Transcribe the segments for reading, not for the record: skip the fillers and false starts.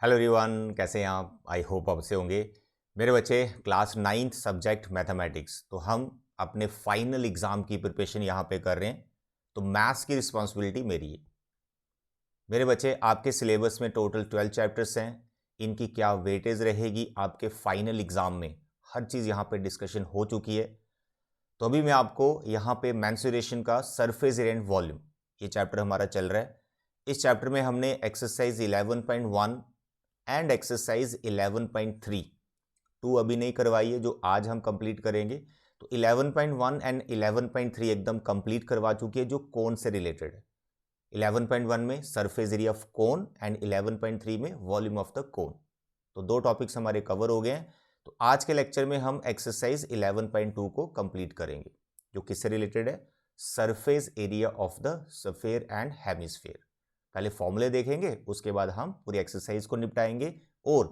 Hello everyone, कैसे हैं आप? आई होप आप अच्छे होंगे। मेरे बच्चे क्लास 9th सब्जेक्ट मैथमेटिक्स, तो हम अपने फाइनल एग्जाम की प्रिपरेशन यहाँ पे कर रहे हैं। तो मैथ्स की रिस्पॉन्सिबिलिटी मेरी है। मेरे बच्चे, आपके सिलेबस में टोटल 12 चैप्टर्स हैं। इनकी क्या वेटेज रहेगी आपके फाइनल एग्जाम में, हर चीज़ यहाँ पे डिस्कशन हो चुकी है। तो अभी मैं आपको यहाँ पे मेंसुरेशन का सरफेस एरिया एंड वॉल्यूम, ये चैप्टर हमारा चल रहा है। इस चैप्टर में हमने एक्सरसाइज 11.1 एंड एक्सरसाइज 11.3 टू अभी नहीं करवाई है, जो आज हम कंप्लीट करेंगे। तो 11.1 एंड 11.3 एकदम कंप्लीट करवा चुकी है, जो कोन से रिलेटेड है। 11.1 में surface area of cone and 11.3 में वॉल्यूम ऑफ द कोन। तो दो टॉपिक्स हमारे कवर हो गए हैं। तो आज के लेक्चर में हम एक्सरसाइज 11.2 को कंप्लीट करेंगे, जो किससे रिलेटेड है? Surface area of the sphere and hemisphere. पहले फॉर्मूले देखेंगे, उसके बाद हम पूरी एक्सरसाइज को निपटाएंगे। और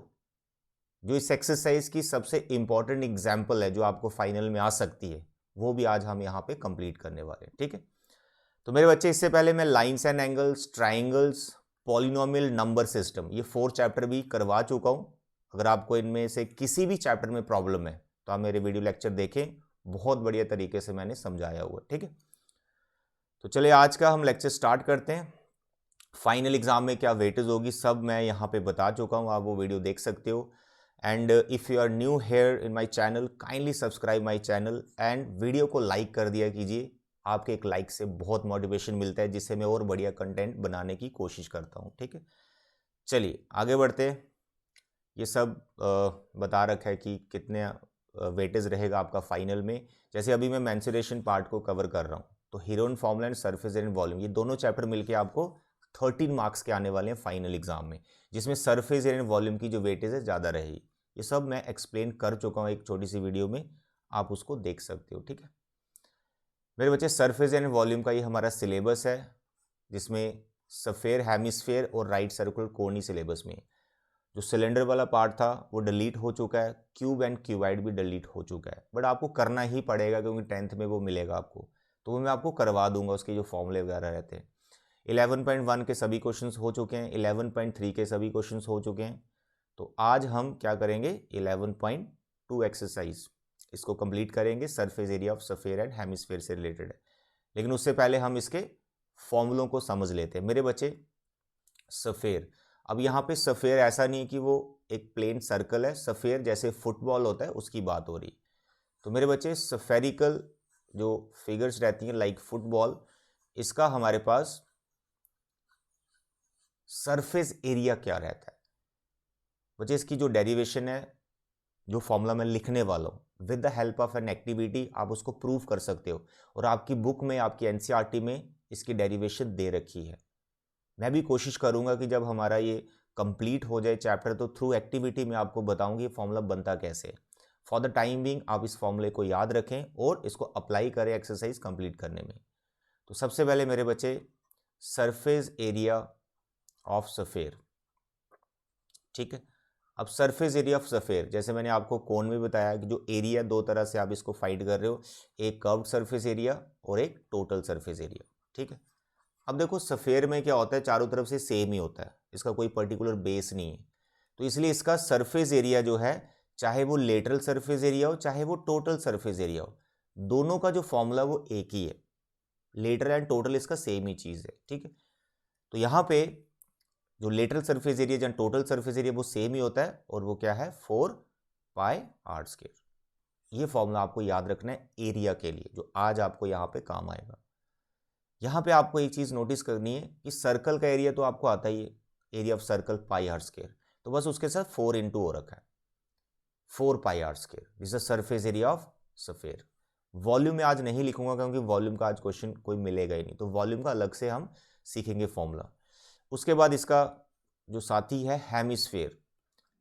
जो इस एक्सरसाइज की सबसे इंपॉर्टेंट एग्जाम्पल है, जो आपको फाइनल में आ सकती है, वो भी आज हम यहाँ पे कंप्लीट करने वाले हैं। ठीक है, तो मेरे बच्चे, इससे पहले मैं lines and angles, triangles, polynomial number system, ये 4 चैप्टर भी करवा चुका हूँ। अगर आपको इनमें से किसी भी चैप्टर में प्रॉब्लम है तो आप मेरे वीडियो लेक्चर देखें, बहुत बढ़िया तरीके से मैंने समझाया हुआ। ठीक है, तो चलिए आज का हम लेक्चर स्टार्ट करते हैं। फाइनल एग्जाम में क्या वेटेज होगी सब मैं यहाँ पे बता चुका हूँ, आप वो वीडियो देख सकते हो। And if you are new here in my channel, kindly subscribe my channel and video को लाइक कर दिया कीजिए। आपके एक लाइक से बहुत मोटिवेशन मिलता है, जिससे मैं और बढ़िया कंटेंट बनाने की कोशिश करता हूँ। ठीक है, चलिए आगे बढ़ते हैं। ये सब बता रखा है कि कितने वेटेज रहेगा आपका फाइनल में। जैसे अभी मैं मेंसुरेशन पार्ट को कवर कर रहा हूँ, तो heroine formula and surface and volume, ये दोनों चैप्टर मिलके आपको 13 मार्क्स के आने वाले हैं फाइनल एग्जाम में, जिसमें सरफेस एंड वॉल्यूम की जो वेटेज है ज़्यादा रहेगी। ये सब मैं एक्सप्लेन कर चुका हूँ एक छोटी सी वीडियो में, आप उसको देख सकते हो। ठीक है मेरे बच्चे, सरफेस एंड वॉल्यूम का ये हमारा सिलेबस है, जिसमें सफ़ेयर, हेमिस्फेयर और राइट सर्कुलर कोन ही सिलेबस में है। जो सिलेंडर वाला पार्ट था वो डिलीट हो चुका है, क्यूब एंड क्यूबाइड भी डिलीट हो चुका है, बट आपको करना ही पड़ेगा क्योंकि 10th में वो मिलेगा आपको, तो वो मैं आपको करवा दूंगा। उसके जो फॉर्मूले वगैरह रहते हैं, 11.1 के सभी क्वेश्चंस हो चुके हैं, 11.3 के सभी क्वेश्चंस हो चुके हैं। तो आज हम क्या करेंगे, 11.2 एक्सरसाइज, इसको कंप्लीट करेंगे। Surface area of sphere and hemisphere से रिलेटेड है, लेकिन उससे पहले हम इसके फॉर्मूलों को समझ लेते हैं। मेरे बच्चे, सफ़ेयर, अब यहाँ पे सफ़ेयर ऐसा नहीं है कि वो एक प्लेन सर्कल है। सफ़ेयर जैसे फुटबॉल होता है, उसकी बात हो रही। तो मेरे बच्चे, सफेरिकल जो फिगर्स रहती हैं लाइक फुटबॉल, इसका हमारे पास सरफेस एरिया क्या रहता है? बच्चे, इसकी जो डेरिवेशन है, जो फॉर्मूला मैं लिखने वाला हूँ, with the help of an activity आप उसको प्रूव कर सकते हो। और आपकी बुक में, आपकी एनसीईआरटी में इसकी डेरिवेशन दे रखी है। मैं भी कोशिश करूंगा कि जब हमारा ये कंप्लीट हो जाए चैप्टर, तो थ्रू एक्टिविटी में आपको बताऊंगी ये फॉर्मूला बनता कैसे है। फॉर द टाइम बिंग आप इस फॉर्मूले को याद रखें और इसको अप्लाई करें एक्सरसाइज कंप्लीट करने में। तो सबसे पहले मेरे बच्चे, सरफेस एरिया ऑफ सफ़ेयर। ठीक है, अब सरफेस एरिया ऑफ सफ़ेयर, जैसे मैंने आपको कोन में बताया कि जो एरिया, दो तरह से आप इसको फाइंड कर रहे हो, एक कर्व्ड सरफेस एरिया और एक टोटल सरफेस एरिया। ठीक है, अब देखो सफ़ेयर में क्या होता है, चारों तरफ से सेम ही होता है, इसका कोई पर्टिकुलर बेस नहीं है। तो इसलिए इसका सरफेस एरिया जो है, चाहे वो लेटरल सरफेस एरिया हो चाहे वो टोटल सरफेस एरिया हो, दोनों का जो फॉर्मूला वो एक ही है। लेटरल एंड टोटल इसका सेम ही चीज़ है। ठीक है, तो यहाँ पे जो लेटरल सरफेस एरिया या टोटल सरफेस एरिया वो सेम ही होता है, और वो क्या है, 4πr²। ये फॉर्मूला आपको याद रखना है एरिया के लिए, जो आज आपको यहाँ पे काम आएगा। यहाँ पे आपको एक चीज़ नोटिस करनी है कि सर्कल का एरिया तो आपको आता ही है, एरिया ऑफ सर्कल πr², तो बस उसके साथ 4 इंटू हो रखा है, 4πr²। This is surface area of sphere. Volume में आज नहीं लिखूंगा क्योंकि वॉल्यूम का आज क्वेश्चन कोई मिलेगा ही नहीं, तो वॉल्यूम का अलग से हम सीखेंगे फॉर्मूला। उसके बाद इसका जो साथी है हेमिस्फेयर,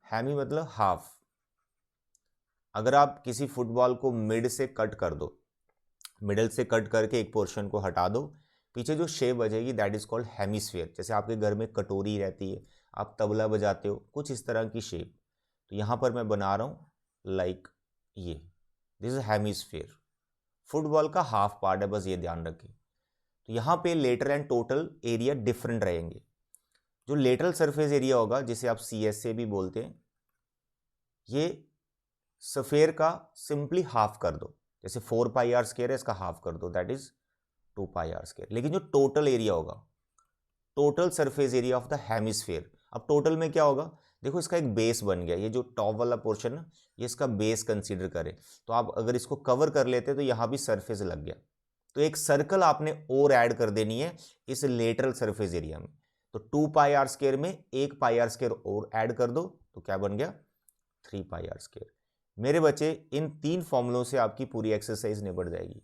हेमी मतलब हाफ। अगर आप किसी फुटबॉल को मिड से कट कर दो, मिडल से कट करके एक पोर्शन को हटा दो, पीछे जो शेप बचेगी दैट इज कॉल्ड हेमिस्फीयर। जैसे आपके घर में कटोरी रहती है, आप तबला बजाते हो, कुछ इस तरह की शेप। तो यहाँ पर मैं बना रहा हूँ लाइक ये, दिस इज हेमिस्फीयर। फुटबॉल का हाफ पार्ट है, बस ये ध्यान रखें। तो यहाँ पे lateral and total area different रहेंगे। जो लेटरल सरफेस एरिया होगा, जिसे आप CSA भी बोलते हैं, ये सफेयर का सिंपली हाफ कर दो, जैसे 4 पाई आर स्क्वायर है, इसका हाफ कर दो, that is 2 pi are square. लेकिन जो टोटल एरिया होगा, total surface area of the hemisphere, अब टोटल में क्या होगा, देखो इसका एक बेस बन गया, ये जो टॉप वाला पोर्शन है ये इसका बेस कंसीडर करें, तो आप अगर इसको कवर कर लेते तो यहां भी सरफेस लग गया, तो एक सर्कल आपने और ऐड कर देनी है इस लेटरल सरफेस एरिया में। तो 2 पाई आर स्क्वायर में 1 पाई आर स्क्वायर और ऐड कर दो, तो क्या बन गया, 3 पाई आर स्क्वायर। मेरे बच्चे, इन 3 फॉर्मूलों से आपकी पूरी एक्सरसाइज निपट जाएगी।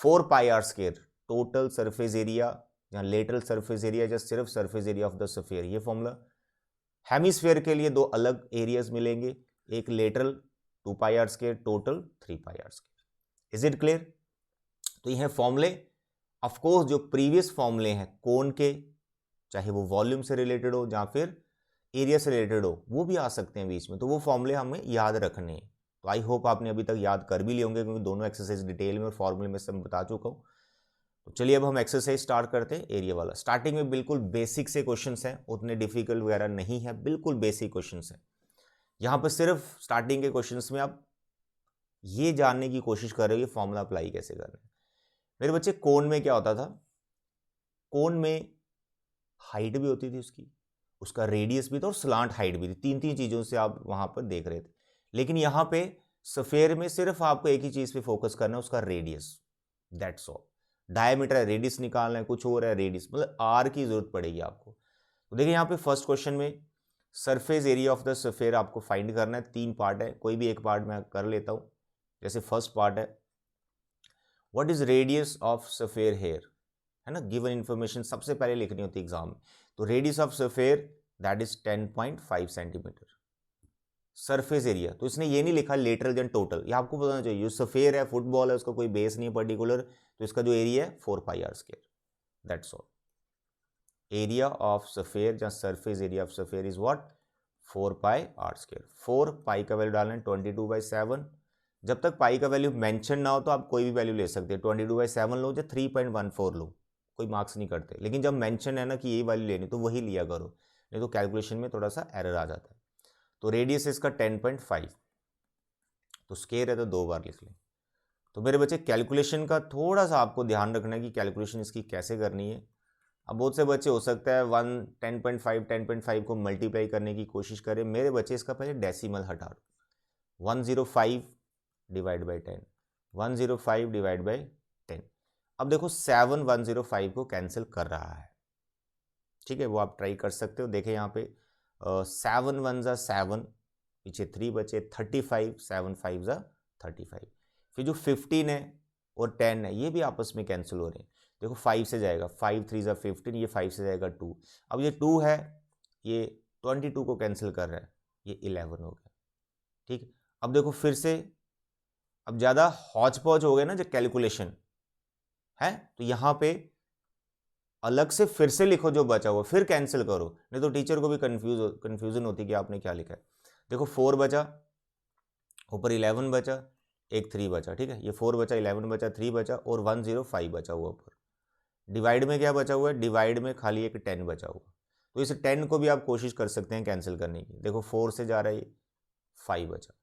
4 pi are square total surface area या लेटरल सरफेस एरिया या सिर्फ surface area of the sphere, ये फॉर्मूला। हेमिस्फीयर के लिए 2 अलग एरियाज मिलेंगे, एक lateral 2 pi are square, total 3 pi are square. Is it clear? तो ये फॉर्मूले, ऑफकोर्स जो प्रीवियस फॉर्मूले हैं कोन के, चाहे वो वॉल्यूम से रिलेटेड हो या फिर एरिया से रिलेटेड हो, वो भी आ सकते हैं बीच में, तो वो फॉर्मूले हमें याद रखने हैं। तो आई होप आपने अभी तक याद कर भी लिए होंगे, क्योंकि दोनों एक्सरसाइज डिटेल में और फॉर्मूले में सब बता चुका हूँ। तो चलिए अब हम एक्सरसाइज स्टार्ट करते हैं, एरिया वाला। स्टार्टिंग में बिल्कुल बेसिक से क्वेश्चंस हैं, उतने डिफिकल्ट वगैरह नहीं है, बिल्कुल बेसिक क्वेश्चंस हैं। यहाँ पर सिर्फ स्टार्टिंग के क्वेश्चंस में आप ये जानने की कोशिश कर रहे हो कि फॉर्मूला अप्लाई कैसे करना है। मेरे बच्चे, कोन में क्या होता था, कोन में हाइट भी होती थी उसकी, उसका रेडियस भी था और स्लांट हाइट भी थी, 3 चीज़ों से आप वहाँ पर देख रहे थे। लेकिन यहाँ पे स्फीयर में सिर्फ आपको एक ही चीज़ पे फोकस करना है, उसका रेडियस, दैट्स ऑल। डायमीटर है, रेडियस निकालना है, कुछ और है, रेडियस मतलब आर की जरूरत पड़ेगी आपको। तो देखिए यहाँ पे फर्स्ट क्वेश्चन में surface area of the sphere आपको फाइंड करना है। 3 पार्ट है, कोई भी एक पार्ट मैं कर लेता हूँ। जैसे फर्स्ट पार्ट है, what is radius of sphere here, है ना, गिवन इन्फॉर्मेशन सबसे पहले लिखनी होती है एग्जाम में। तो radius of sphere that is 10.5 centimetre. Surface area, तो इसने ये नहीं लिखा लेटरल देन टोटल, ये आपको बताना चाहिए। जो स्फीयर है, फुटबॉल है, उसका कोई बेस नहीं है पर्टिकुलर, तो इसका जो एरिया है 4 pi are square, that's all. Area of sphere या surface area of sphere is what, 4 pi are square. 4 pi का वैल्यू डालना है 22/7। जब तक पाई का वैल्यू मेंशन ना हो तो आप कोई भी वैल्यू ले सकते हैं, 22/7 लो या 3.14 लो, कोई मार्क्स नहीं करते। लेकिन जब मेंशन है ना कि ये वैल्यू लेनी, तो वही लिया करो, नहीं तो कैलकुलेशन में थोड़ा सा एरर आ जाता है। तो रेडियस इसका 10.5, तो स्क्वायर है तो 2 बार लिख लें। तो मेरे बच्चे, कैलकुलेशन का थोड़ा सा आपको ध्यान रखना है कि कैलकुलेशन इसकी कैसे करनी है। अब बहुत से बच्चे हो सकता है 10.5 को मल्टीप्लाई करने की कोशिश करें। मेरे बच्चे, इसका पहले डेसिमल हटा दो, 105 डिवाइड बाई 10, 105 डिवाइड बाई 10। अब देखो 7 105 को कैंसिल कर रहा है, ठीक है, वो आप ट्राई कर सकते हो। देखें यहाँ पे 7 1 ज़ा 7, पीछे 3 बचे, 35, 7 5 ज़ा 35। फिर जो 15 है और 10 है, ये भी आपस में कैंसिल हो रहे हैं। देखो 5 से जाएगा, 5 3 ज़ा 15, ये 5 से जाएगा 2। अब ये 2 है, ये 22 को कैंसिल कर रहा है, ये 11 हो गया, ठीक है। अब देखो फिर से, अब ज़्यादा हौच पौच हो गए ना जो कैलकुलेशन है, तो यहाँ पे अलग से फिर से लिखो जो बचा हुआ, फिर कैंसिल करो, नहीं तो टीचर को भी कंफ्यूजन होती है कि आपने क्या लिखा है। देखो 4 बचा, ऊपर 11 बचा, एक 3 बचा, ठीक है, ये 4 बचा, 11 बचा, 3 बचा और 105 बचा हुआ ऊपर। डिवाइड में क्या बचा हुआ है, डिवाइड में खाली एक 10 बचा हुआ। तो इस 10 को भी आप कोशिश कर सकते हैं कैंसिल करने की। देखो 4 से जा रहा है, 5 बचा,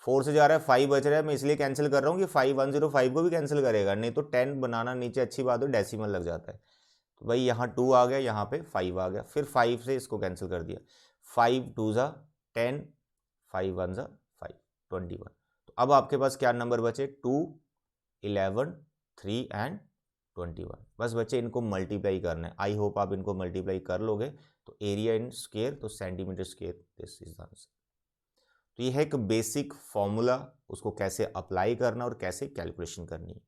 4 से जा रहा है, 5 बच रहा है, मैं इसलिए कैंसिल कर रहा हूँ कि 5 105 को भी कैंसिल करेगा, नहीं तो 10 बनाना नीचे अच्छी बात हो, डेसिमल लग जाता है। तो भाई यहाँ 2 आ गया, यहाँ पे 5 आ गया, फिर 5 से इसको कैंसिल कर दिया, 5 2 ज़ा 10, 5 1 ज़ा 5, 21। तो अब आपके पास क्या नंबर बचे, 2 11 3 एंड 21। बस बच्चे, इनको मल्टीप्लाई करना है। आई होप आप इनको मल्टीप्लाई कर लोगे। तो एरिया इन स्क्वायर, तो centimetre square, this is the answer. तो ये है एक बेसिक फॉर्मूला, उसको कैसे अप्लाई करना और कैसे कैलकुलेशन करनी है।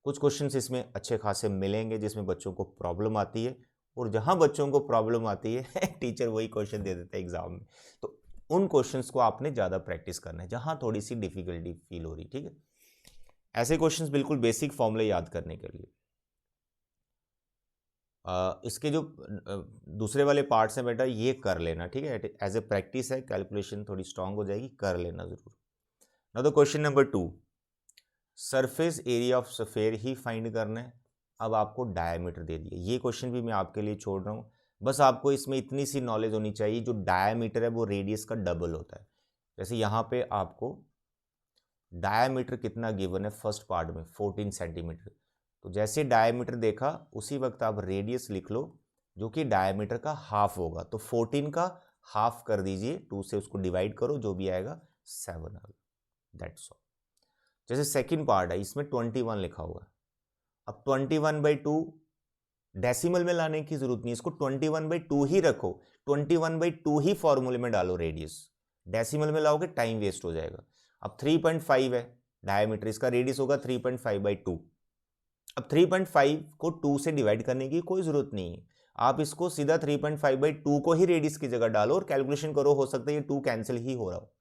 कुछ क्वेश्चंस इसमें अच्छे खासे मिलेंगे जिसमें बच्चों को प्रॉब्लम आती है, और जहां बच्चों को प्रॉब्लम आती है टीचर वही क्वेश्चन दे देता है एग्जाम में। तो उन क्वेश्चंस को आपने ज़्यादा प्रैक्टिस करना है जहां थोड़ी सी डिफिकल्टी फील हो रही, ठीक है। ऐसे क्वेश्चंस बिल्कुल बेसिक फॉर्मूले याद करने के लिए। इसके जो दूसरे वाले पार्ट्स हैं बेटा, ये कर लेना, ठीक है, एज ए प्रैक्टिस है, कैलकुलेशन थोड़ी स्ट्रांग हो जाएगी, कर लेना जरूर। Now the question number 2, surface area of sphere he find करना है। अब आपको डायमीटर दे दिया, ये क्वेश्चन भी मैं आपके लिए छोड़ रहा हूँ, बस आपको इसमें इतनी सी नॉलेज होनी चाहिए, जो डायामीटर है वो रेडियस का डबल होता है। जैसे यहाँ पे आपको डायामीटर कितना गिवन है फर्स्ट पार्ट में, 14 सेंटीमीटर। तो जैसे डायामीटर देखा उसी वक्त आप रेडियस लिख लो, जो कि डायामीटर का हाफ होगा। तो 14 का हाफ कर दीजिए, 2 से उसको डिवाइड करो, जो भी आएगा 7 आएगा। That's all. जैसे सेकंड पार्ट है, इसमें 21 लिखा हुआ है। अब 21/2 डेसिमल में लाने की जरूरत नहीं, इसको 21/2 ही रखो, 21/2 ही फॉर्मूले में डालो रेडियस। डेसिमल में लाओगे टाइम वेस्ट हो जाएगा। अब 3.5 है डायमीटर, इसका रेडियस होगा 3.5/2। अब 3.5 को 2 से डिवाइड करने की कोई जरूरत नहीं है, आप इसको सीधा 3.5/2 को ही रेडियस की जगह डालो और कैलकुलेशन करो, हो सकता है ये 2 कैंसिल ही हो रहा हो।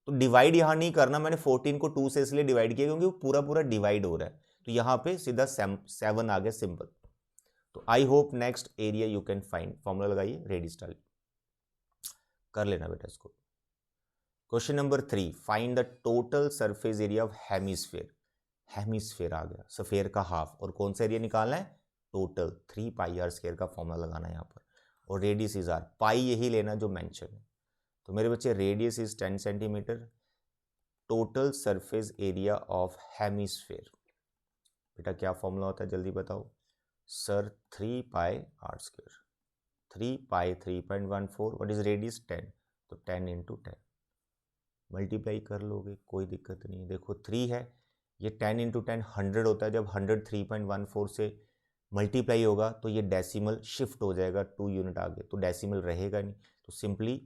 तो डिवाइड यहां नहीं करना, मैंने 14 को 2 से इसलिए डिवाइड किया क्योंकि वो पूरा पूरा डिवाइड हो रहा है। तो यहां पे सीधा 7 आ गया, सिंपल। तो I hope next area you can find. Formula लगाइए, रेडियस डालिए, कर लेना बेटा इसको। Question number 3, find the total surface area of hemisphere. Hemisphere आ गया, सफेयर का हाफ, और कौन सा एरिया निकालना है, टोटल। 3πr² का फॉर्मूला लगाना है यहाँ पर, और रेडियस इज आर, पाई यही लेना जो मेंशन है। तो मेरे बच्चे radius is 10 centimetre, total surface area of hemisphere, बेटा क्या फॉर्मूला होता है जल्दी बताओ sir. 3πr², 3π 3.14, what is radius 10, तो 10 × 10 मल्टीप्लाई कर लोगे, कोई दिक्कत नहीं है। देखो 3 है, ये 10 × 10 100 होता है, जब 100 3.14 से मल्टीप्लाई होगा तो ये डेसिमल शिफ्ट हो जाएगा 2 यूनिट आगे, तो डेसिमल रहेगा नहीं, तो सिंपली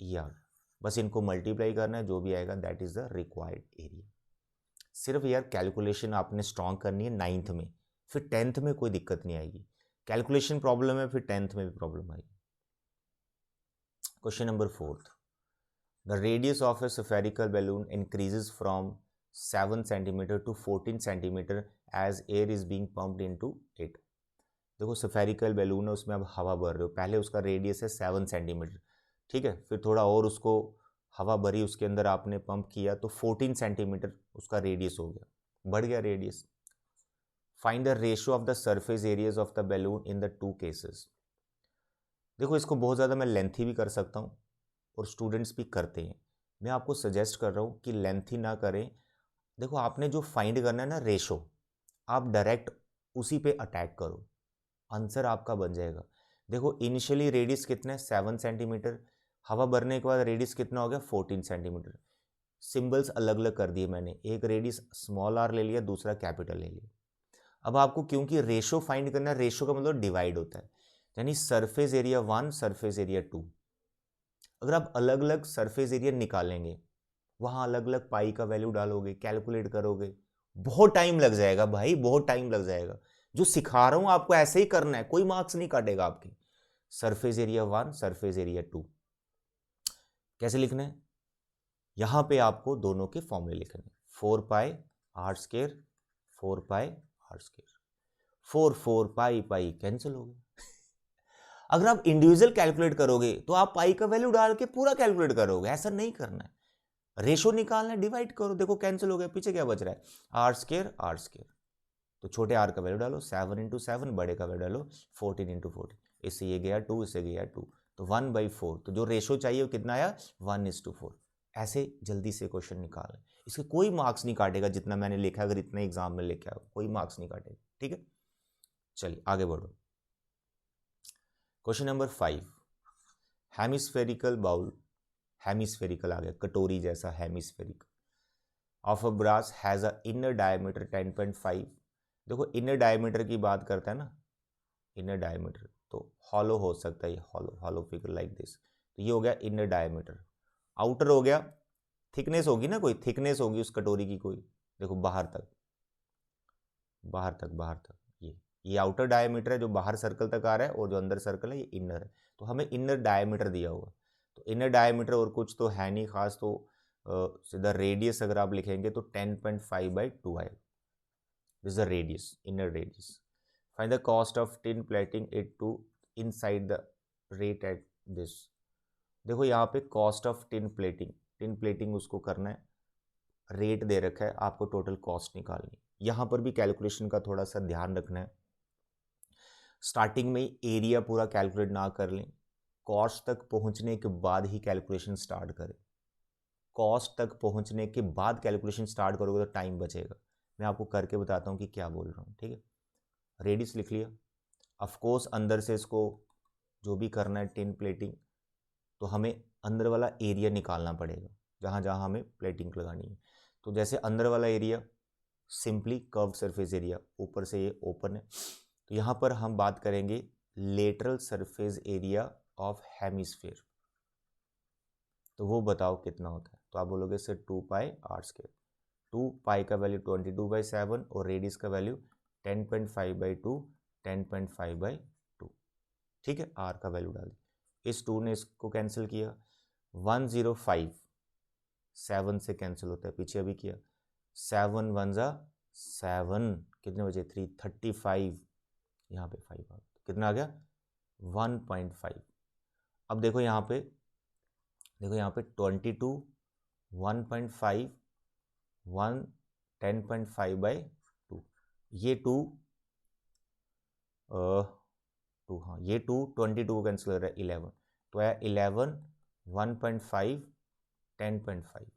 ये आ गया। बस इनको मल्टीप्लाई करना है, जो भी आएगा that is the required area. सिर्फ यार कैलकुलेशन आपने स्ट्रॉन्ग करनी है 9th में, फिर 10th में कोई दिक्कत नहीं आएगी। कैलकुलेशन प्रॉब्लम है, फिर 10th में भी प्रॉब्लम आएगी। Question number 4, the radius of A spherical balloon increases from 7 centimeter to 14 centimeter as air is being pumped into it। देखो spherical balloon है, उसमें अब हवा भर रहे हो, पहले उसका रेडियस है 7 सेंटीमीटर, ठीक है, फिर थोड़ा और उसको हवा भरी, उसके अंदर आपने पंप किया तो 14 सेंटीमीटर उसका रेडियस हो गया, बढ़ गया radius. Find the ratio of the surface areas of the balloon in the 2 cases. देखो इसको बहुत ज़्यादा मैं लेंथी भी कर सकता हूँ और स्टूडेंट्स भी करते हैं, मैं आपको सजेस्ट कर रहा हूँ कि लेंथी ना करें। देखो आपने जो फाइंड करना है ना रेशो, आप डायरेक्ट उसी पे अटैक करो, आंसर आपका बन जाएगा। देखो इनिशियली रेडियस कितना है 7 सेंटीमीटर, हवा भरने के बाद रेडियस कितना हो गया 14 सेंटीमीटर। सिंबल्स अलग अलग कर दिए मैंने, एक रेडियस स्मॉल आर ले लिया, दूसरा कैपिटल ले लिया। अब आपको क्योंकि रेशो फाइंड करना है, रेशो का मतलब डिवाइड होता है, यानी सरफेस एरिया 1 सरफेस एरिया 2। अगर आप अलग अलग सरफेस एरिया निकालेंगे, वहाँ अलग अलग पाई का वैल्यू डालोगे, कैलकुलेट करोगे, बहुत टाइम लग जाएगा भाई, बहुत टाइम लग जाएगा। जो सिखा रहा हूँ आपको ऐसे ही करना है, कोई मार्क्स नहीं काटेगा आपके। सरफेस एरिया 1 सरफेस एरिया 2 कैसे लिखना है, यहाँ पे आपको दोनों के फॉर्मूले लिखने हैं। 4πr², 4πr², 4 पाई पाई कैंसिल हो गया। अगर आप इंडिविजुअल कैलकुलेट करोगे तो आप पाई का वैल्यू डाल के पूरा कैलकुलेट करोगे, ऐसा नहीं करना है। रेशो निकालना है, डिवाइड करो, देखो कैंसिल हो गया, पीछे क्या बच रहा है r², तो छोटे r का वैल्यू डालो 7 × 7, बड़े का वैल्यू डालो 14 × 14, इससे ये गया 2, इससे गया 2, तो 1/4। तो जो रेशो चाहिए वो कितना आया 1:4। ऐसे जल्दी से क्वेश्चन निकालें, इसके कोई मार्क्स नहीं काटेगा जितना मैंने लिखा, अगर इतने एग्जाम में लिखा है कोई मार्क्स नहीं काटेगा, ठीक है। चलिए आगे बढ़ो। Question number 5, hemispherical bowl, hemispherical आ गया, कटोरी जैसा hemispherical, of a brass has a inner diameter 10.5। देखो इनर डायमीटर की बात करता है ना, इनर डायमीटर तो हॉलो हो सकता है, हॉलो फिगर लाइक दिस, तो ये हो गया इनर डायमीटर। आउटर हो गया, थिकनेस होगी ना, कोई थिकनेस होगी उस कटोरी की कोई, देखो बाहर तक, बाहर तक, बाहर तक, ये आउटर डायमीटर है जो बाहर सर्कल तक आ रहा है, और जो अंदर सर्कल है ये इनर है। तो हमें इनर डायमीटर दिया हुआ, तो इनर डायमीटर और कुछ तो है नहीं खास, तो सीधा रेडियस अगर आप लिखेंगे तो 10.5/2 आएगा, this is the radius, inner radius. Find the cost of tin plating it to inside the rate at this. देखो यहाँ पे कॉस्ट ऑफ टिन प्लेटिंग उसको करना है, रेट दे रखा है, आपको टोटल कॉस्ट निकालनी। यहाँ पर भी कैलकुलेशन का थोड़ा सा ध्यान रखना है। स्टार्टिंग में एरिया पूरा कैलकुलेट ना कर लें, कॉस्ट तक पहुंचने के बाद ही कैलकुलेशन स्टार्ट करें। कॉस्ट तक पहुंचने के बाद कैलकुलेशन स्टार्ट करोगे तो टाइम बचेगा। मैं आपको करके बताता हूँ कि क्या बोल रहा हूँ, ठीक है। रेडियस लिख लिया। ऑफकोर्स अंदर से इसको जो भी करना है टिन प्लेटिंग, तो हमें अंदर वाला एरिया निकालना पड़ेगा जहाँ जहाँ हमें प्लेटिंग लगानी है। तो जैसे अंदर वाला area simply curved surface area, ऊपर से ये ओपन है, तो यहाँ पर हम बात करेंगे lateral surface area of hemisphere. तो वो बताओ कितना होता है। तो आप बोलोगे सर 2πr²। 2π का वैल्यू 22/7 और रेडियस का वैल्यू 10.5/2, 10.5/2, ठीक है। आर का वैल्यू डाल दी। इस 2 ने इसको कैंसिल किया, 105 7 से कैंसिल होता है, पीछे अभी किया, 7 1 जा 7, कितने बचे 3, 35, यहाँ पे 5 आ गया, कितना आ गया 1.5। अब देखो यहाँ पे 22, 1.5, 1, 10.5/2, ये 2 हाँ ये 2 22 कैंसिल कर रहा है 11, तो है 11, 1.5, 10.5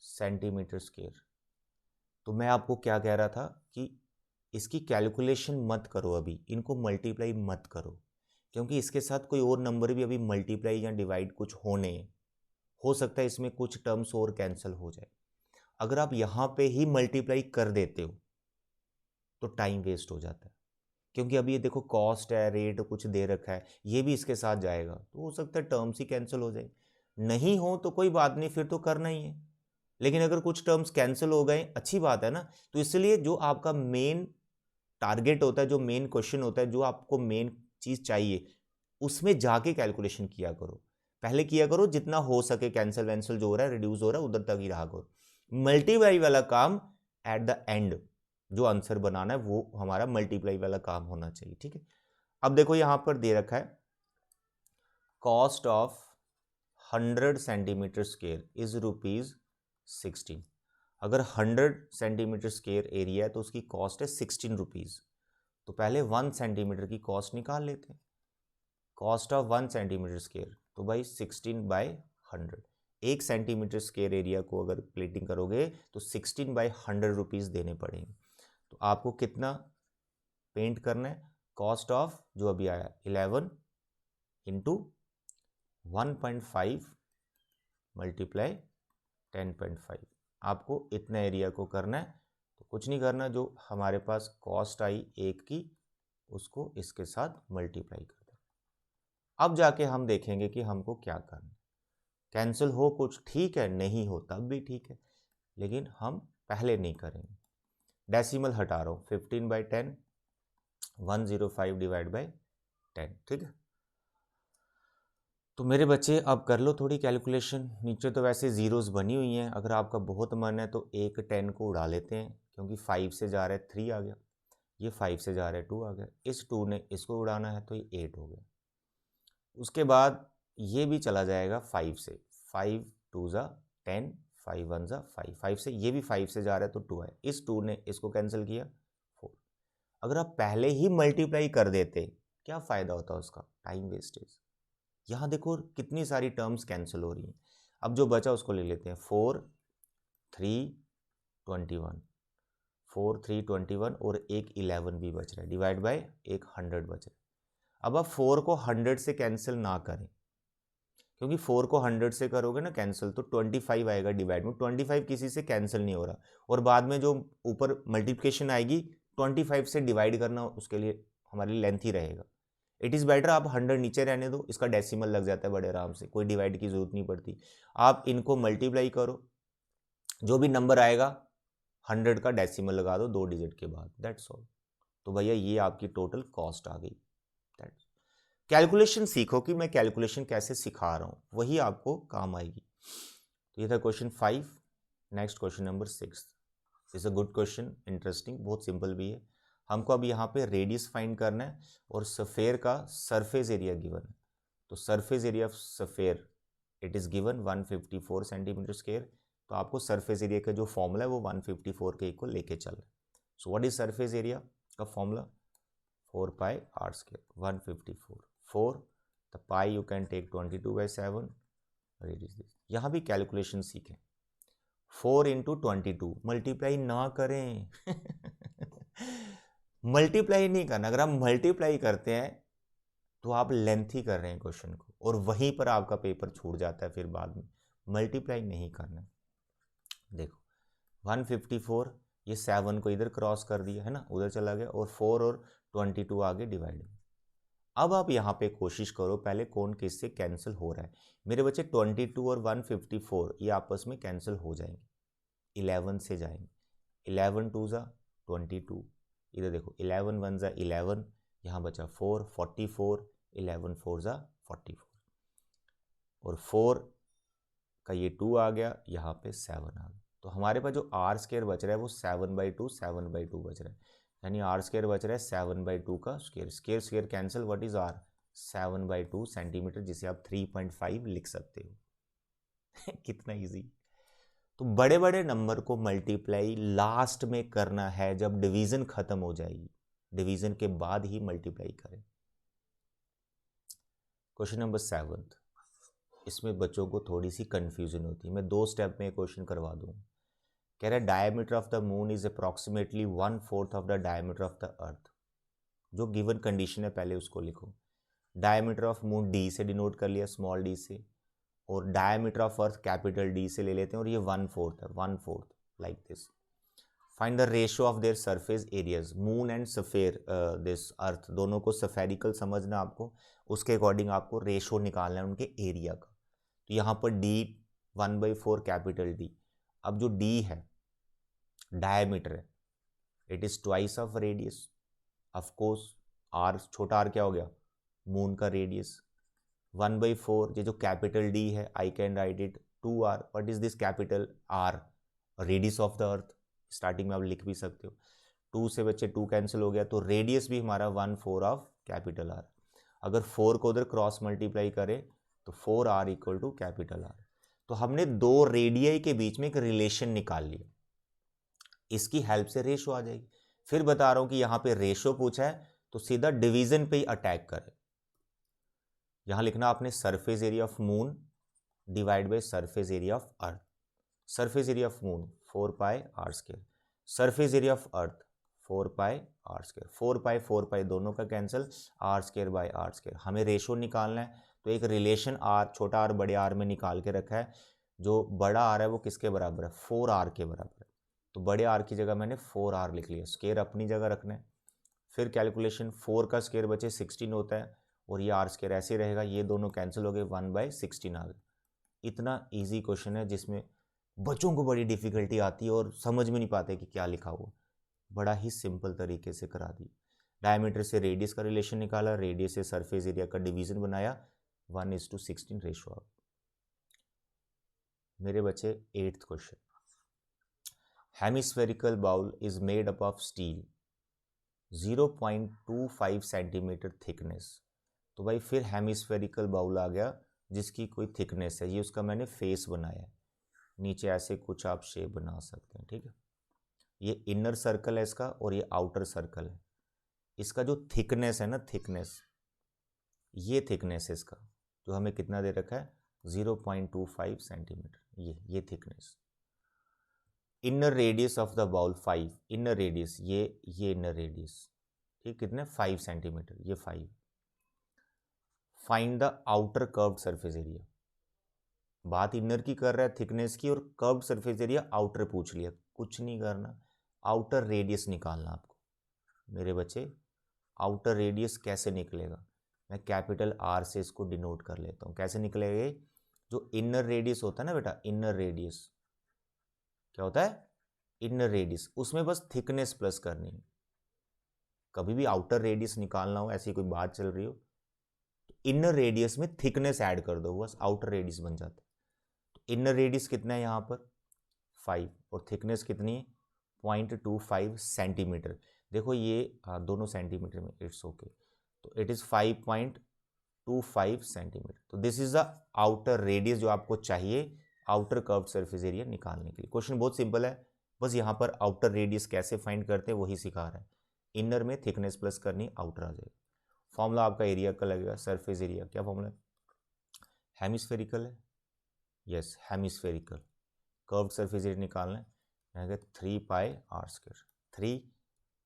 सेंटीमीटर स्क्वायर। तो मैं आपको क्या कह रहा था कि इसकी कैलकुलेशन मत करो, अभी इनको मल्टीप्लाई मत करो, क्योंकि इसके साथ कोई और नंबर भी अभी मल्टीप्लाई या डिवाइड कुछ होने हैं, हो सकता है इसमें कुछ टर्म्स और कैंसिल हो जाए। अगर आप यहाँ पे ही मल्टीप्लाई कर देते हो तो टाइम वेस्ट हो जाता है, क्योंकि अभी ये देखो कॉस्ट है, रेट कुछ दे रखा है, ये भी इसके साथ जाएगा, तो हो सकता है टर्म्स ही कैंसिल हो जाए। नहीं हो तो कोई बात नहीं, फिर तो करना ही है। लेकिन अगर कुछ टर्म्स कैंसिल हो गए, अच्छी बात है ना। तो इसलिए जो आपका मेन टारगेट होता है, जो मेन क्वेश्चन होता है, जो आपको मेन चीज चाहिए, उसमें जाके कैलकुलेशन किया करो। पहले किया करो जितना हो सके, कैंसिल वैंसिल जो हो रहा है, रिड्यूस हो रहा है, उधर तक ही रहा करो। मल्टीप्लाई वाला काम एट द एंड, जो आंसर बनाना है वो हमारा मल्टीप्लाई वाला काम होना चाहिए, ठीक है। अब देखो यहां पर दे रखा है cost of 100 centimetre square is ₹16। अगर 100 सेंटीमीटर स्क्वायर एरिया है तो उसकी कॉस्ट है 16 रुपीज। तो पहले 1 सेंटीमीटर की कॉस्ट निकाल लेते हैं। कॉस्ट ऑफ 1 सेंटीमीटर स्क्वायर, तो भाई 16/100। 1 सेंटीमीटर स्क्वायर एरिया को अगर प्लेटिंग करोगे तो 16/100 रुपीज देने पड़ेंगे। तो आपको कितना पेंट करना है, कॉस्ट ऑफ जो अभी आया 11 इंटू 1.5 मल्टीप्लाई 10.5, आपको इतना एरिया को करना है। तो कुछ नहीं करना, जो हमारे पास कॉस्ट आई 1 की उसको इसके साथ मल्टीप्लाई कर दें। अब जाके हम देखेंगे कि हमको क्या करना है। कैंसिल हो कुछ ठीक है, नहीं हो तब भी ठीक है, लेकिन हम पहले नहीं करेंगे। डेसिमल हटा रहा हूँ, 15/10, 105 डिवाइड बाई 10, ठीक है। तो मेरे बच्चे अब कर लो थोड़ी कैलकुलेशन। नीचे तो वैसे जीरोस बनी हुई हैं, अगर आपका बहुत मन है तो एक 10 को उड़ा लेते हैं, क्योंकि 5 से जा रहा है 3 आ गया, ये 5 से जा रहा है 2 आ गया, इस 2 ने इसको उड़ाना है तो ये 8 हो गया। उसके बाद ये भी चला जाएगा 5 से, 5 2 जा 10, 5 1 जा 5, 5 से ये भी 5 से जा रहा है तो 2 है, इस 2 ने इसको कैंसिल किया 4। अगर आप पहले ही मल्टीप्लाई कर देते, क्या फ़ायदा होता उसका, टाइम वेस्टेज। यहाँ देखो कितनी सारी टर्म्स कैंसिल हो रही हैं। अब जो बचा उसको ले लेते हैं, 4 3 21, 4 3 21 और एक 11 भी बच रहा है, डिवाइड बाय एक 100 बच रहा है। अब आप 4 को 100 से कैंसिल ना करें, क्योंकि 4 को 100 से करोगे ना कैंसिल तो 25 आएगा डिवाइड में, 25 किसी से कैंसिल नहीं हो रहा, और बाद में जो ऊपर मल्टीप्लिकेशन आएगी 25 से डिवाइड करना उसके लिए हमारे लिए लेंथ ही रहेगा। इट इज़ बेटर आप 100 नीचे रहने दो, इसका डेसिमल लग जाता है बड़े आराम से, कोई डिवाइड की जरूरत नहीं पड़ती। आप इनको मल्टीप्लाई करो, जो भी नंबर आएगा 100 का डेसिमल लगा दो 2 डिजिट के बाद, दैट्स ऑल। तो भैया ये आपकी टोटल कॉस्ट आ गई। कैलकुलेशन सीखो कि मैं कैलकुलेशन कैसे सिखा रहा हूँ, वही आपको काम आएगी। तो ये था question 5। Next question number 6 is a good question, interesting, बहुत सिंपल भी है। हमको अब यहाँ पे रेडियस फाइंड करना है और सफ़ेयर का सरफेस एरिया गिवन है। तो surface area of sphere it is given 154 centimetre square. तो आपको सरफेस एरिया का जो फॉर्मूला है वो 154 के इक्वल लेके चल रहा है। So what is surface area का formula, 4 pi are square 154 4 the pi you can take 22/7 radius. यहाँ भी कैलकुलेशन सीखें। 4 इंटू 22 मल्टीप्लाई ना करें मल्टीप्लाई नहीं करना। अगर आप मल्टीप्लाई करते हैं तो आप लेंथी कर रहे हैं क्वेश्चन को, और वहीं पर आपका पेपर छूट जाता है फिर बाद में। मल्टीप्लाई नहीं करना। देखो 154, ये 7 को इधर क्रॉस कर दिया है ना, उधर चला गया, और 4 और 22 आगे डिवाइड में। अब आप यहाँ पे कोशिश करो पहले कौन किससे कैंसिल हो रहा है। मेरे बच्चे 22 और 154 ये आपस में कैंसिल हो जाएंगे, 11 से जाएंगे। 11 2 ज़ा 22, इधर देखो 11 1 ज़ा 11, यहाँ बचा 4 44, 11 4 ज़ा 44, और 4 का ये 2 आ गया, यहाँ पे 7 आ गया। तो हमारे पास जो आर स्क्वायर बच रहा है वो 7/2 7/2 बच रहा है, यानी आर स्क्वायर बच रहा है 7/2 का square. Square square cancel, what is r? 7/2 centimetre, जिसे आप 3.5 लिख सकते हो कितना इजी। तो बड़े बड़े नंबर को मल्टीप्लाई लास्ट में करना है, जब डिवीजन खत्म हो जाएगी, डिवीजन के बाद ही मल्टीप्लाई करें। क्वेश्चन नंबर 7, इसमें बच्चों को थोड़ी सी कंफ्यूजन होती है, मैं 2 स्टेप में क्वेश्चन करवा दूँ। कह रहा है diameter of the moon is approximately 1/4 of the diameter of the earth. जो गिवन कंडीशन है पहले उसको लिखो। डायमीटर ऑफ मून डी से डिनोट कर लिया, स्मॉल डी से, और diameter of earth capital D से ले लेते हैं, और ये 1/4 है, 1/4 like this. Find the ratio of their surface areas. Moon and sphere this earth, दोनों को सफेरिकल समझना आपको, उसके अकॉर्डिंग आपको रेशियो निकालना है उनके एरिया का। तो यहाँ पर डी 1/4 कैपिटल डी। अब जो डी है डायमीटर है, it is twice of radius. Of course r, छोटा आर क्या हो गया? मून का रेडियस। 1/4, ये जो कैपिटल डी है I can write it 2r। What is this capital R? Radius of the earth. Starting में आप लिख भी सकते हो। 2 से बच्चे 2 कैंसिल हो गया, तो रेडियस भी हमारा 1/4 ऑफ कैपिटल आर। अगर 4 को उधर क्रॉस मल्टीप्लाई करें तो 4r equal to capital R. तो हमने 2 रेडियई के बीच में एक रिलेशन निकाल लिया, इसकी हेल्प से रेशो आ जाएगी। फिर बता रहा हूं कि यहां पे रेशो पूछा है तो सीधा डिवीजन पे ही अटैक करें। यहां लिखना आपने surface area of moon divide by surface area of earth. Surface area of moon 4 pi are square, surface area of earth 4 pi are square. 4 pi दोनों का cancel, r square by r square. हमें ratio निकालना है, तो एक relation r, छोटा r बड़े r में निकाल के रखा है। जो बड़ा आर है वो किसके बराबर है? 4r के बराबर है। तो बड़े आर की जगह मैंने 4r लिख लिया, स्क्वायर अपनी जगह रखना है। फिर कैलकुलेशन, 4 का स्क्वायर बचे 16 होता है, और ये आर स्क्वायर ऐसे रहेगा, ये दोनों कैंसिल हो गए, 1/16 आ गए। इतना ईजी क्वेश्चन है जिसमें बच्चों को बड़ी डिफिकल्टी आती है और समझ में नहीं पाते कि क्या लिखा हुआ। बड़ा ही सिंपल तरीके से करा दी। डायमीटर से रेडियस का रिलेशन निकाला, रेडियस से सरफेस एरिया का डिवीजन बनाया, 1:16 रेशो आ। मेरे बच्चे 8th question. Hemispherical bowl is made up of steel, 0.25 centimetre thickness. तो भाई फिर हेमिस्फेरिकल बाउल आ गया जिसकी कोई थिकनेस है, ये उसका मैंने फेस बनाया है। नीचे ऐसे कुछ आप शेप बना सकते हैं, ठीक है। ये इनर सर्कल है इसका, और ये आउटर सर्कल है। इसका जो थिकनेस है ना, थिकनेस, ये थिकनेस है इसका, जो हमें कितना दे रखा है? 0.25 सेंटीमीटर, ये thickness. Inner radius of the bowl 5, inner radius ये इनर रेडियस, ठीक, कितने? 5 सेंटीमीटर, ये 5। Find the outer curved surface area. बात इनर की कर रहा है, थिकनेस की, और कर्व्ड सरफेस एरिया आउटर पूछ लिया। कुछ नहीं करना, आउटर रेडियस निकालना आपको। मेरे बच्चे आउटर रेडियस कैसे निकलेगा? मैं कैपिटल आर से इसको डिनोट कर लेता हूँ। कैसे निकलेगा? जो इनर रेडियस होता है ना बेटा, इनर रेडियस क्या होता है? इनर रेडियस, उसमें बस थिकनेस प्लस करनी है। कभी भी आउटर रेडियस निकालना हो, ऐसी कोई बात चल रही हो, तो इनर रेडियस में थिकनेस ऐड कर दो, बस आउटर रेडियस बन जाता है। तो इनर रेडियस कितना है यहाँ पर? 5, और थिकनेस कितनी है? 0.25 सेंटीमीटर। देखो ये दोनों सेंटीमीटर में, इट्स ओके। तो इट इज 5.25 सेंटीमीटर। तो this is the outer radius जो आपको चाहिए आउटर कर्व्ड सरफेस एरिया निकालने के लिए। क्वेश्चन बहुत सिंपल है, बस यहाँ पर आउटर रेडियस कैसे फाइंड करते हैं वही सिखा रहा है। इनर में थिकनेस प्लस करनी, आउटर आ जाएगा। फॉर्मूला आपका एरिया का लगेगा, सरफेस एरिया। क्या फॉर्मूला है? हेमिस्फेरिकल है, yes hemispherical. Curved surface area निकालना है, 3 पाई आर स्क्वायर। 3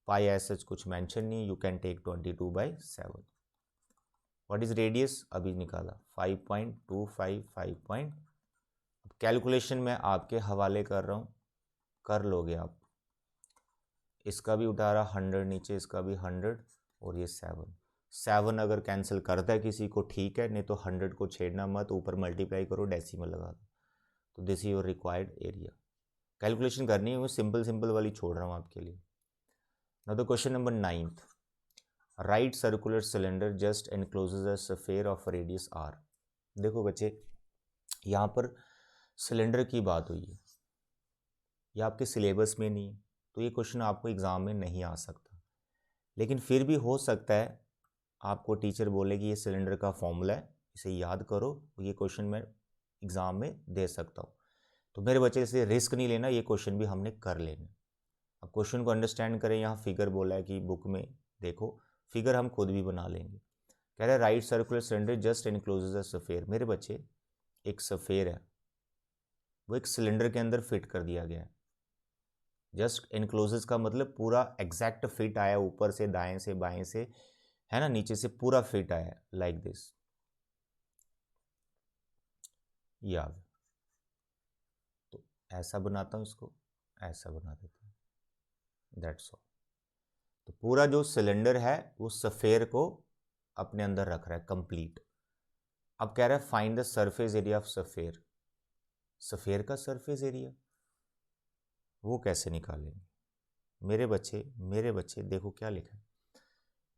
पाई ऐसा कुछ मेंशन नहीं, you can take 22/7। What is radius? अभी निकाला 5.255 कैलकुलेशन में आपके हवाले कर रहा हूँ, कर लोगे आप। इसका भी उठा रहा 100 नीचे, इसका भी 100 और ये 7 अगर कैंसिल करता है किसी को ठीक है, नहीं तो 100 को छेड़ना मत, ऊपर मल्टीप्लाई करो, डेसिमल लगा दो। तो this is your required area. Calculation करनी है, वो सिंपल वाली छोड़ रहा हूँ आपके लिए। Now the question number 9th, right circular cylinder just encloses a sphere of radius r। देखो बच्चे, यहाँ पर सिलेंडर की बात हुई है, ये आपके सिलेबस में नहीं है, तो ये क्वेश्चन आपको एग्ज़ाम में नहीं आ सकता। लेकिन फिर भी हो सकता है आपको टीचर बोले कि ये सिलेंडर का फॉर्मूला है, इसे याद करो, ये क्वेश्चन मैं एग्ज़ाम में दे सकता हूँ। तो मेरे बच्चे से रिस्क नहीं लेना, ये क्वेश्चन भी हमने कर लेना। अब क्वेश्चन को अंडरस्टैंड करें। यहाँ फिगर बोला है कि बुक में देखो, फिगर हम खुद भी बना लेंगे। कह रहे हैं right circular cylinder just encloses a sphere. मेरे बच्चे, एक स्फीयर है, वो एक सिलेंडर के अंदर फिट कर दिया गया है। जस्ट एनक्लोजेस का मतलब पूरा एग्जैक्ट फिट आया, ऊपर से दाएं से बाएं से, है ना, नीचे से पूरा फिट आया, लाइक दिस। याद, तो ऐसा बनाता हूँ इसको, ऐसा बना देता हूँ, दैट्स ऑल। तो पूरा जो सिलेंडर है वो स्फीयर को अपने अंदर रख रहा है कंप्लीट। अब कह रहा है find the surface area of sphere. Sphere का सरफेस एरिया वो कैसे निकालेंगे? मेरे बच्चे देखो क्या लिखा है।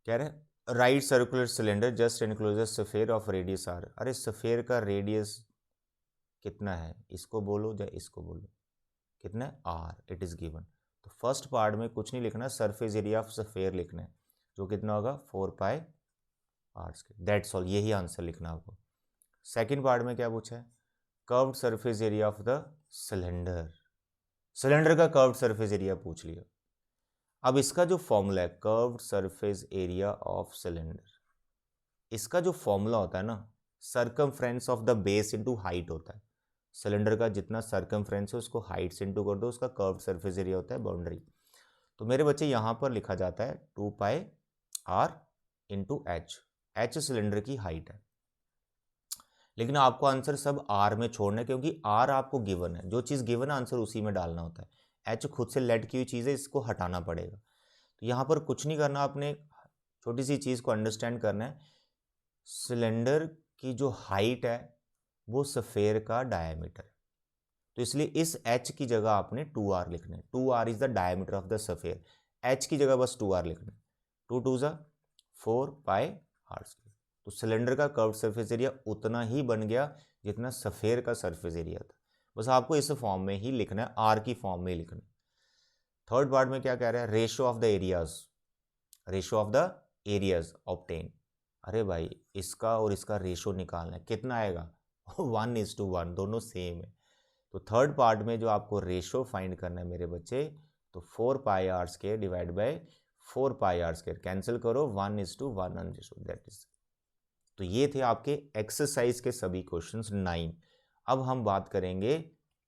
कह रहे हैं right circular cylinder just encloses sphere of radius r। अरे स्फीयर का रेडियस कितना है, इसको बोलो या इसको बोलो, कितना है r, इट इज गिवन। तो फर्स्ट पार्ट में कुछ नहीं लिखना, सरफेस एरिया ऑफ स्फीयर लिखना है, जो कितना होगा 4 pi are square, that's all, यही आंसर लिखना आपको। सेकेंड पार्ट में क्या पूछा है? Curved surface area of the cylinder. Cylinder का कर्व्ड सरफेस एरिया पूछ लिया। अब इसका जो फॉर्मूला है curved surface area of cylinder, इसका जो फॉर्मूला होता है ना, circumference of the base into height होता है। सिलेंडर का जितना सर्कमफ्रेंस है उसको हाइट से इनटू कर दो, उसका कर्व्ड सरफेस एरिया होता है बाउंड्री। तो मेरे बच्चे यहाँ पर लिखा जाता है 2 pi R into H. H cylinder की हाइट है, लेकिन आपको आंसर सब आर में छोड़ना है, क्योंकि आर आपको गिवन है, जो चीज़ गिवन है आंसर उसी में डालना होता है। एच खुद से लेट की हुई चीज़ है, इसको हटाना पड़ेगा। तो यहाँ पर कुछ नहीं करना, आपने छोटी सी चीज़ को अंडरस्टैंड करना है। सिलेंडर की जो हाइट है वो स्फीयर का डायमीटर, तो इसलिए इस h की जगह आपने 2r लिखना है। 2r is the diameter of the sphere, h की जगह बस 2r लिखना है। 2 2 जा 4 पाई आर स्क्वायर। तो सिलेंडर का कर्व्ड सरफेस एरिया उतना ही बन गया जितना स्फीयर का सरफेस एरिया था। बस आपको इस फॉर्म में ही लिखना है, आर की फॉर्म में ही लिखना है। थर्ड पार्ट में क्या कह रहा है? Ratio of the areas, ratio of the areas obtain. अरे भाई, इसका और इसका रेशियो निकालना है, कितना आएगा 1:1, दोनों सेम है। तो थर्ड पार्ट में जो आपको रेशियो फाइंड करना है मेरे बच्चे, तो 4 pi are square divide by 4 pi are square, cancel करो 1:1 दैट इज। तो ये थे आपके एक्सरसाइज के सभी क्वेश्चंस 9। अब हम बात करेंगे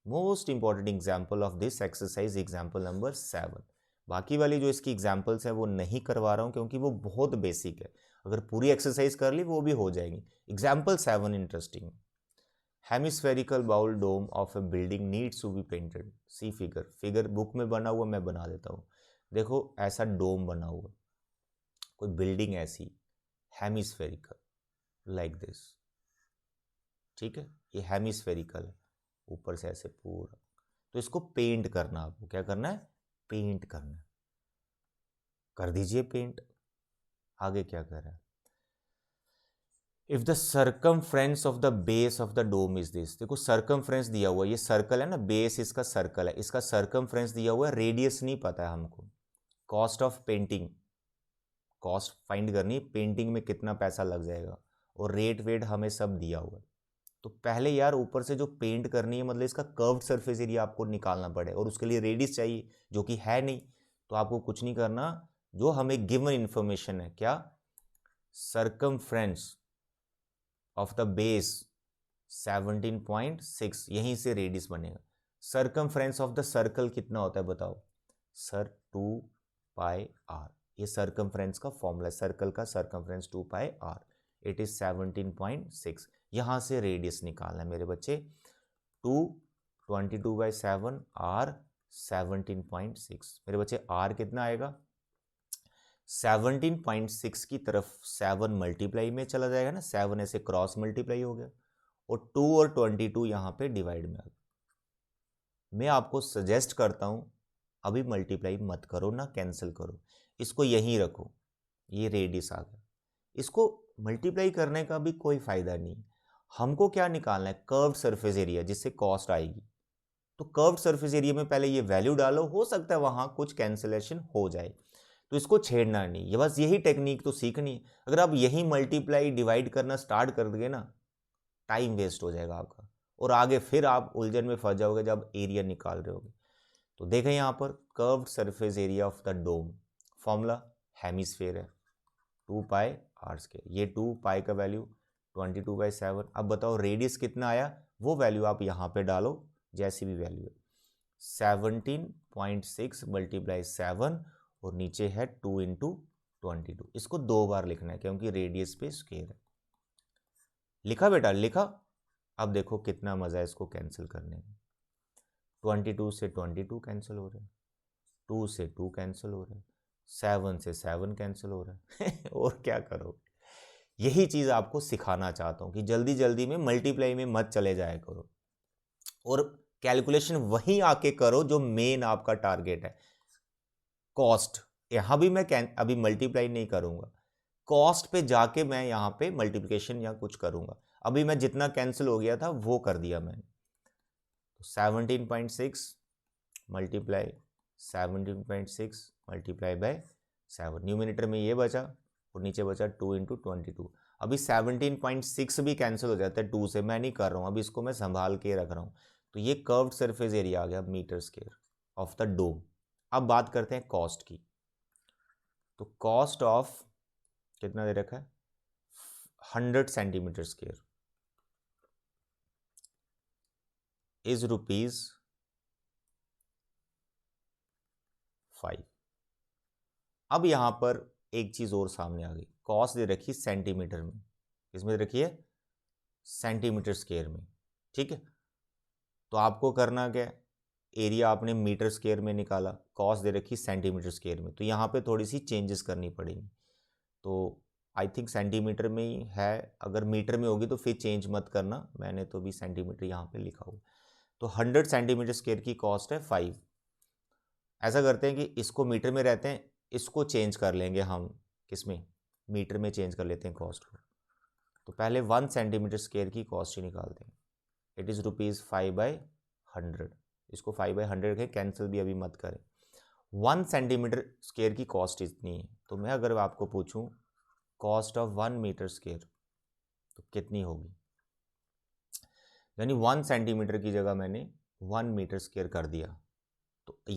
most important example of this exercise, example number 7। बाकी वाली जो इसकी एग्जाम्पल्स है वो नहीं करवा रहा हूँ, क्योंकि वो बहुत बेसिक है। अगर पूरी एक्सरसाइज कर ली वो भी हो जाएगी। Example 7 interesting. Hemispherical bowl dome of a building needs to be painted. See figure, figure book में बना हुआ, मैं बना देता हूँ। देखो ऐसा डोम बना हुआ, कोई बिल्डिंग ऐसी हेमिस्फेरिकल लाइक दिस, ठीक है, ये हेमिस्फेरिकल है, ऊपर से ऐसे पूरा। तो इसको पेंट करना, आपको क्या करना है? पेंट करना है। कर दीजिए पेंट। आगे क्या कर रहा है? If the circumference of the base of the dome is this. देखो सर्कमफ्रेंस दिया हुआ है, ये सर्कल है ना, बेस इसका सर्कल है, इसका सर्कमफ्रेंस दिया हुआ है, रेडियस नहीं पता है हमको। Cost of painting, cost find करनी, पेंटिंग में कितना पैसा लग जाएगा, और रेट वेट हमें सब दिया हुआ है। तो पहले यार ऊपर से जो पेंट करनी है, मतलब इसका कर्व्ड सरफेस एरिया आपको निकालना पड़े, और उसके लिए रेडियस चाहिए जो कि है नहीं। तो आपको कुछ नहीं करना, जो हमें गिवन इंफॉर्मेशन है, क्या सरकमफ्रेंस ऑफ द बेस 17.6, यहीं से रेडियस बनेगा। सरकमफ्रेंस ऑफ द सर्कल कितना होता है बताओ सर, 2πr। ये सरकमफ्रेंस का फॉर्मूला है, सर्कल का सरकमफ्रेंस 2πr, इट इज 17.6। यहां से रेडियस निकालना है मेरे बच्चे, 22/7 r 17.6। मेरे बच्चे r कितना आएगा, 17.6 की तरफ 7 मल्टीप्लाई में चला जाएगा ना, 7 ऐसे क्रॉस मल्टीप्लाई हो गया, और 2 और 22 यहाँ पे डिवाइड में आ गया। मैं आपको सजेस्ट करता हूँ अभी मल्टीप्लाई मत करो ना, कैंसिल करो, इसको यहीं रखो, ये रेडियस आ गया। इसको मल्टीप्लाई करने का भी कोई फायदा नहीं। हमको क्या निकालना है, कर्व्ड सरफेस एरिया, जिससे कॉस्ट आएगी। तो कर्व्ड सरफेस एरिया में पहले ये वैल्यू डालो, हो सकता है वहां कुछ कैंसिलेशन हो जाए, तो इसको छेड़ना नहीं, ये बस यही टेक्निक तो सीखनी है। अगर आप यही मल्टीप्लाई डिवाइड करना स्टार्ट कर दोगे ना, टाइम वेस्ट हो जाएगा आपका, और आगे फिर आप उलझन में फंस जाओगे जब एरिया निकाल रहे होगे। तो देखें यहाँ पर curved surface area of the dome, formula hemisphere है 2πr²। ये 2π का वैल्यू 22/7। अब बताओ रेडियस कितना आया, वो वैल्यू आप यहाँ पे डालो, जैसी भी वैल्यू है 17.6 × 7, और नीचे है 2 × 22। इसको 2 बार लिखना है क्योंकि रेडियस पे स्क्वायर है। लिखा बेटा, लिखा। अब देखो कितना मजा है इसको कैंसिल करने में। 22 से 22 कैंसिल हो रहा है, 2 से 2 कैंसिल हो रहा है, 7 से 7 कैंसिल हो रहा है और क्या करो, यही चीज आपको सिखाना चाहता हूं कि जल्दी जल्दी में मल्टीप्लाई में मत चले जाया करो, और कैलकुलेशन वहीं आके करो जो मेन आपका टारगेट है, कॉस्ट। यहां भी मैं अभी मल्टीप्लाई नहीं करूंगा, कॉस्ट पे जाके मैं यहां पे मल्टीप्लिकेशन या कुछ करूंगा। अभी मैं जितना कैंसिल हो गया था वो कर दिया मैंने। तो 17.6 मल्टीप्लाई 17.6 मल्टीप्लाई बाय 7, न्यूमिनेटर में ये बचा और नीचे बचा 2 × 22। अभी 17.6 भी कैंसिल हो जाता है 2 से, मैं नहीं कर रहा हूँ, अभी इसको मैं संभाल के रख रहा हूँ। तो ये कर्व्ड सरफेस एरिया आ गया metre square of the dome. अब बात करते हैं कॉस्ट की। तो कॉस्ट ऑफ कितना दे रखा है, 100 सेंटीमीटर स्क्वायर इज ₹5। अब यहां पर एक चीज और सामने आ गई, कॉस्ट दे रखी सेंटीमीटर में, इसमें रखिए सेंटीमीटर स्क्वायर में, ठीक है। तो आपको करना क्या, एरिया आपने मीटर स्क्वायर में निकाला, कॉस्ट दे रखी सेंटीमीटर स्क्वायर में, तो यहाँ पे थोड़ी सी चेंजेस करनी पड़ेगी। तो आई थिंक सेंटीमीटर में ही है, अगर मीटर में होगी तो फिर चेंज मत करना, मैंने तो भी सेंटीमीटर यहाँ पे लिखा हुआ। तो 100 सेंटीमीटर स्क्वायर की कॉस्ट है 5। ऐसा करते हैं कि इसको मीटर में रहते हैं, इसको चेंज कर लेंगे हम, किसमें, मीटर में चेंज कर लेते हैं कॉस्ट को। तो पहले 1 सेंटीमीटर स्क्वायर की कॉस्ट ही निकालते हैं, इट इज़ ₹5/100। इसको 5/100 रखें, कैंसिल भी अभी मत करें। 1 सेंटीमीटर स्क्वायर की कॉस्ट इतनी है, तो मैं अगर आपको पूछूं कॉस्ट ऑफ 1 मीटर स्क्वायर तो कितनी होगी, यानी 1 सेंटीमीटर की जगह मैंने 1 मीटर स्क्वायर कर दिया, तो